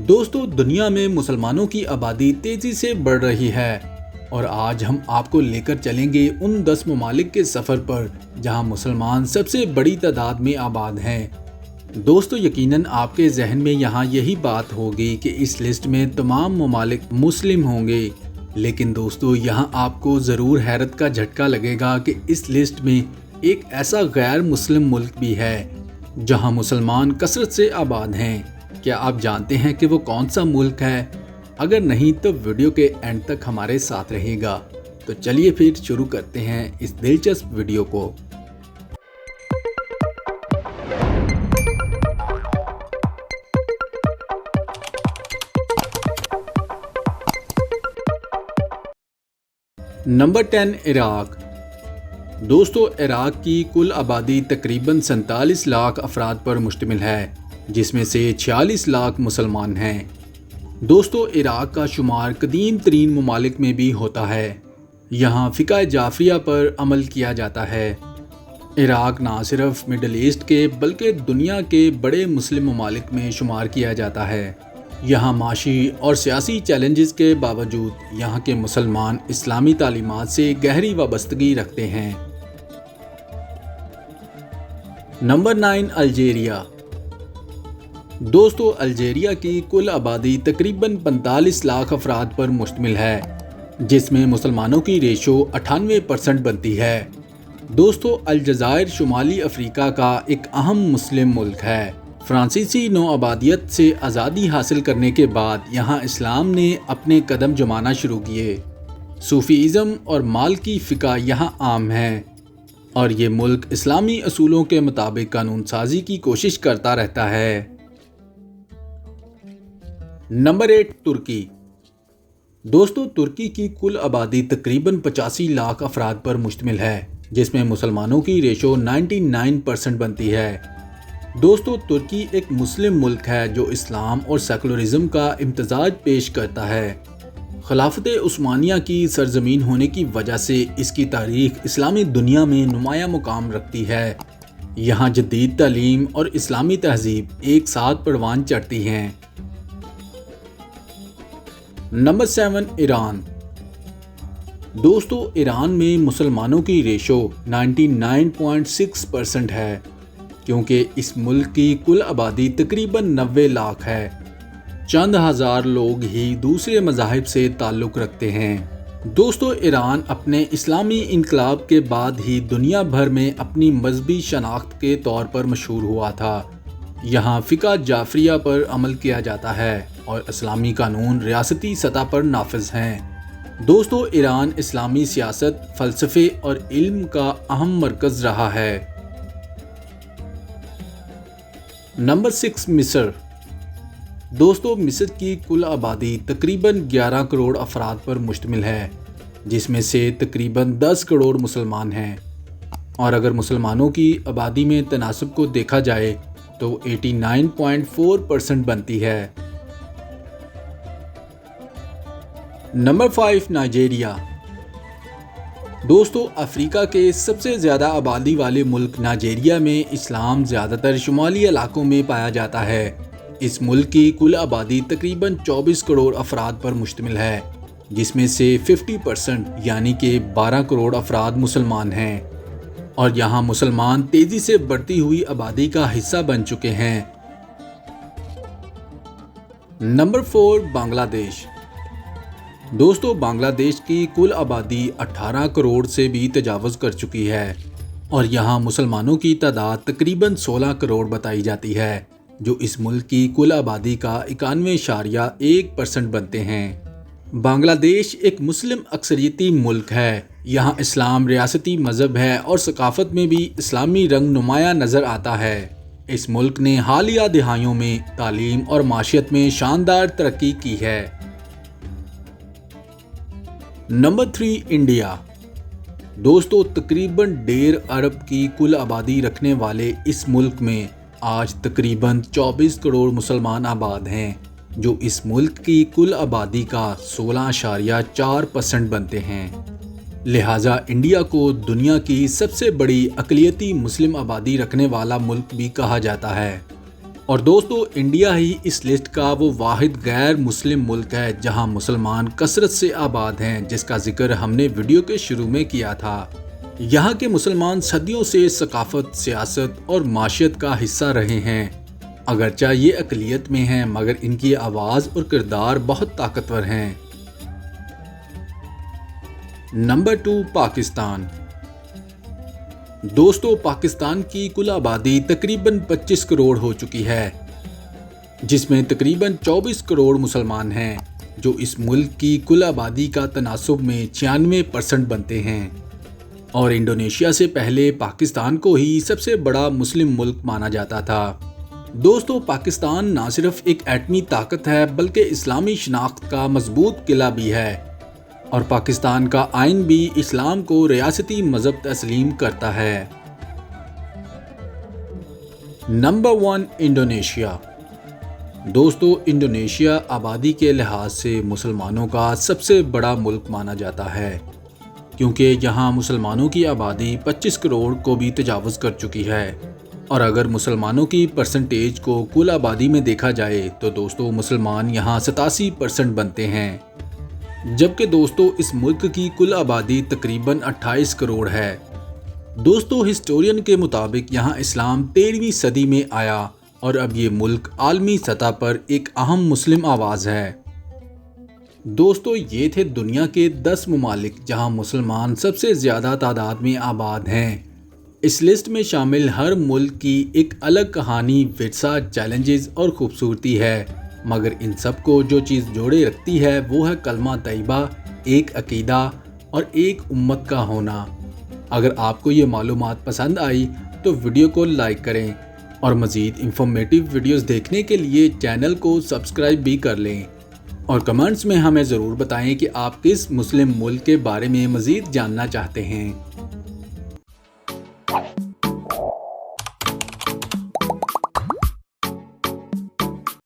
دوستو دنیا میں مسلمانوں کی آبادی تیزی سے بڑھ رہی ہے اور آج ہم آپ کو لے کر چلیں گے ان 10 ممالک کے سفر پر جہاں مسلمان سب سے بڑی تعداد میں آباد ہیں۔ دوستو یقیناً آپ کے ذہن میں یہاں یہی بات ہوگی کہ اس لسٹ میں تمام ممالک مسلم ہوں گے، لیکن دوستو یہاں آپ کو ضرور حیرت کا جھٹکا لگے گا کہ اس لسٹ میں ایک ایسا غیر مسلم ملک بھی ہے جہاں مسلمان کثرت سے آباد ہیں۔ کیا آپ جانتے ہیں کہ وہ کون سا ملک ہے؟ اگر نہیں تو ویڈیو کے اینڈ تک ہمارے ساتھ رہے گا۔ تو چلیے پھر شروع کرتے ہیں اس دلچسپ ویڈیو کو۔ نمبر 10 عراق۔ دوستو عراق کی کل آبادی تقریباً 47 لاکھ افراد پر مشتمل ہے، جس میں سے 46 لاکھ مسلمان ہیں۔ دوستو عراق کا شمار قدیم ترین ممالک میں بھی ہوتا ہے۔ یہاں فقہ جعفریہ پر عمل کیا جاتا ہے۔ عراق نہ صرف مڈل ایسٹ کے بلکہ دنیا کے بڑے مسلم ممالک میں شمار کیا جاتا ہے۔ یہاں معاشی اور سیاسی چیلنجز کے باوجود یہاں کے مسلمان اسلامی تعلیمات سے گہری وابستگی رکھتے ہیں۔ Number 9 Algeria. دوستو الجیریا کی کل آبادی تقریباً 45 لاکھ افراد پر مشتمل ہے، جس میں مسلمانوں کی ریشو 98% بنتی ہے۔ دوستو الجزائر شمالی افریقہ کا ایک اہم مسلم ملک ہے۔ فرانسیسی نو آبادیت سے آزادی حاصل کرنے کے بعد یہاں اسلام نے اپنے قدم جمانا شروع کیے۔ صوفیزم اور مالکی فقہ یہاں عام ہیں اور یہ ملک اسلامی اصولوں کے مطابق قانون سازی کی کوشش کرتا رہتا ہے۔ نمبر 8 ترکی۔ دوستو ترکی کی کل آبادی تقریباً 85 لاکھ افراد پر مشتمل ہے، جس میں مسلمانوں کی ریشو 99% بنتی ہے۔ دوستو ترکی ایک مسلم ملک ہے جو اسلام اور سیکولرزم کا امتزاج پیش کرتا ہے۔ خلافت عثمانیہ کی سرزمین ہونے کی وجہ سے اس کی تاریخ اسلامی دنیا میں نمایاں مقام رکھتی ہے۔ یہاں جدید تعلیم اور اسلامی تہذیب ایک ساتھ پروان چڑھتی ہیں۔ نمبر 7 ایران۔ دوستو ایران میں مسلمانوں کی ریشو 99.6% ہے، کیونکہ اس ملک کی کل آبادی تقریباً 90 لاکھ ہے۔ چند ہزار لوگ ہی دوسرے مذاہب سے تعلق رکھتے ہیں۔ دوستو ایران اپنے اسلامی انقلاب کے بعد ہی دنیا بھر میں اپنی مذہبی شناخت کے طور پر مشہور ہوا تھا۔ یہاں فقہ جعفریہ پر عمل کیا جاتا ہے اور اسلامی قانون ریاستی سطح پر نافذ ہیں۔ دوستو ایران اسلامی سیاست، فلسفے اور علم کا اہم مرکز رہا ہے۔ نمبر 6 مصر۔ دوستو مصر کی کل آبادی تقریباً 11 کروڑ افراد پر مشتمل ہے، جس میں سے تقریباً 10 کروڑ مسلمان ہیں، اور اگر مسلمانوں کی آبادی میں تناسب کو دیکھا جائے تو 89.4% بنتی ہے۔ Number 5 Nigeria. دوستو افریقہ کے سب سے زیادہ آبادی والے ملک نائجیریا میں اسلام زیادہ تر شمالی علاقوں میں پایا جاتا ہے۔ اس ملک کی کل آبادی تقریباً 24 کروڑ افراد پر مشتمل ہے، جس میں سے 50% یعنی کہ 12 کروڑ افراد مسلمان ہیں، اور یہاں مسلمان تیزی سے بڑھتی ہوئی آبادی کا حصہ بن چکے ہیں۔ نمبر 4 بنگلہ دیش۔ دوستو بنگلہ دیش کی کل آبادی 18 کروڑ سے بھی تجاوز کر چکی ہے اور یہاں مسلمانوں کی تعداد تقریباً 16 کروڑ بتائی جاتی ہے، جو اس ملک کی کل آبادی کا 91.1% بنتے ہیں۔ بنگلہ دیش ایک مسلم اکثریتی ملک ہے۔ یہاں اسلام ریاستی مذہب ہے اور ثقافت میں بھی اسلامی رنگ نمایاں نظر آتا ہے۔ اس ملک نے حالیہ دہائیوں میں تعلیم اور معیشت میں شاندار ترقی کی ہے۔ Number 3 India. دوستو تقریباً 1.5 ارب کی کل آبادی رکھنے والے اس ملک میں آج تقریباً 24 کروڑ مسلمان آباد ہیں، جو اس ملک کی کل آبادی کا 16.4% بنتے ہیں۔ لہٰذا انڈیا کو دنیا کی سب سے بڑی اقلیتی مسلم آبادی رکھنے والا ملک بھی کہا جاتا ہے۔ اور دوستو انڈیا ہی اس لسٹ کا وہ واحد غیر مسلم ملک ہے جہاں مسلمان کثرت سے آباد ہیں، جس کا ذکر ہم نے ویڈیو کے شروع میں کیا تھا۔ یہاں کے مسلمان صدیوں سے ثقافت، سیاست اور معیشت کا حصہ رہے ہیں۔ اگرچہ یہ اقلیت میں ہیں مگر ان کی آواز اور کردار بہت طاقتور ہیں۔ نمبر 2، پاکستان۔ دوستو پاکستان کی کل آبادی تقریباً 25 کروڑ ہو چکی ہے، جس میں تقریباً 24 کروڑ مسلمان ہیں، جو اس ملک کی کل آبادی کا تناسب میں 96% بنتے ہیں، اور انڈونیشیا سے پہلے پاکستان کو ہی سب سے بڑا مسلم ملک مانا جاتا تھا۔ دوستو پاکستان نہ صرف ایک ایٹمی طاقت ہے بلکہ اسلامی شناخت کا مضبوط قلعہ بھی ہے، اور پاکستان کا آئین بھی اسلام کو ریاستی مذہب تسلیم کرتا ہے۔ Number 1، Indonesia. دوستو انڈونیشیا آبادی کے لحاظ سے مسلمانوں کا سب سے بڑا ملک مانا جاتا ہے، کیونکہ یہاں مسلمانوں کی آبادی 25 کروڑ کو بھی تجاوز کر چکی ہے، اور اگر مسلمانوں کی پرسنٹیج کو کل آبادی میں دیکھا جائے تو دوستو مسلمان یہاں 87% بنتے ہیں، جبکہ دوستو اس ملک کی کل آبادی تقریباً 28 کروڑ ہے۔ دوستو ہسٹورین کے مطابق یہاں اسلام 13ویں صدی میں آیا اور اب یہ ملک عالمی سطح پر ایک اہم مسلم آواز ہے۔ دوستو یہ تھے دنیا کے 10 ممالک جہاں مسلمان سب سے زیادہ تعداد میں آباد ہیں۔ اس لسٹ میں شامل ہر ملک کی ایک الگ کہانی، ورثہ، چیلنجز اور خوبصورتی ہے، مگر ان سب کو جو چیز جوڑے رکھتی ہے وہ ہے کلمہ طیبہ، ایک عقیدہ اور ایک امت کا ہونا۔ اگر آپ کو یہ معلومات پسند آئی تو ویڈیو کو لائک کریں، اور مزید انفارمیٹیو ویڈیوز دیکھنے کے لیے چینل کو سبسکرائب بھی کر لیں، اور کمنٹس میں ہمیں ضرور بتائیں کہ آپ کس مسلم ملک کے بارے میں مزید جاننا چاہتے ہیں۔